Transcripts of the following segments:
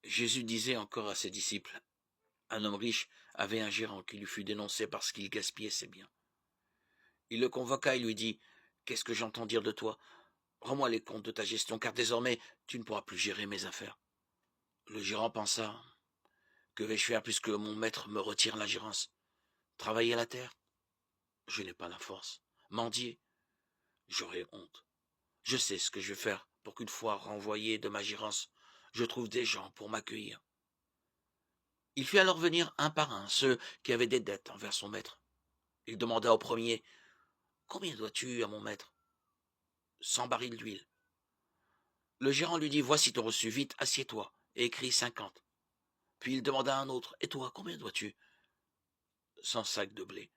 Jésus disait encore à ses disciples, un homme riche avait un gérant qui lui fut dénoncé parce qu'il gaspillait ses biens. Il le convoqua et lui dit, qu'est-ce que j'entends dire de toi? Rends-moi les comptes de ta gestion, car désormais tu ne pourras plus gérer mes affaires. Le gérant pensa, que vais-je faire puisque mon maître me retire la gérance? Travailler la terre? Je n'ai pas la force. Mendier? J'aurai honte. Je sais ce que je vais faire pour qu'une fois renvoyé de ma gérance, je trouve des gens pour m'accueillir. Il fit alors venir un par un ceux qui avaient des dettes envers son maître. Il demanda au premier, combien dois-tu à mon maître? 100 barils d'huile. Le gérant lui dit, voici ton reçu, vite, assieds-toi, et écris 50. Puis il demanda à un autre, et toi, combien dois-tu? 100 sacs de blé.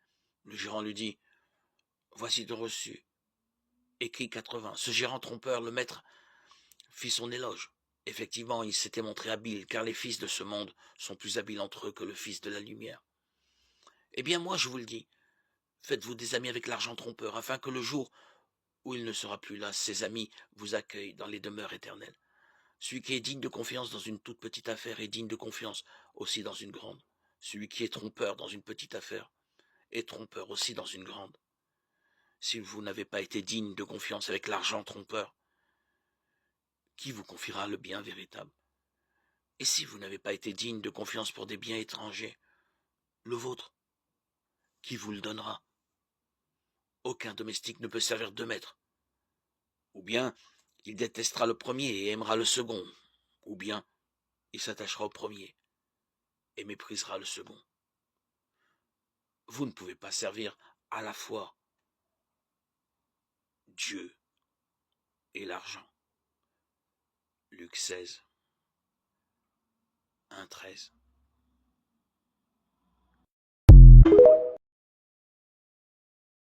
Le gérant lui dit, voici ton reçu, écris 80. Ce gérant trompeur, le maître, fit son éloge. Effectivement, il s'était montré habile, car les fils de ce monde sont plus habiles entre eux que le fils de la lumière. Eh bien, moi, je vous le dis, faites-vous des amis avec l'argent trompeur, afin que le jour où il ne sera plus là, ses amis vous accueillent dans les demeures éternelles. Celui qui est digne de confiance dans une toute petite affaire est digne de confiance aussi dans une grande. Celui qui est trompeur dans une petite affaire est trompeur aussi dans une grande. Si vous n'avez pas été digne de confiance avec l'argent trompeur, qui vous confiera le bien véritable? Et si vous n'avez pas été digne de confiance pour des biens étrangers, le vôtre, qui vous le donnera? Aucun domestique ne peut servir deux maîtres. Ou bien il détestera le premier et aimera le second, ou bien il s'attachera au premier et méprisera le second. Vous ne pouvez pas servir à la fois Dieu et l'argent. Luc 16, 1, 13.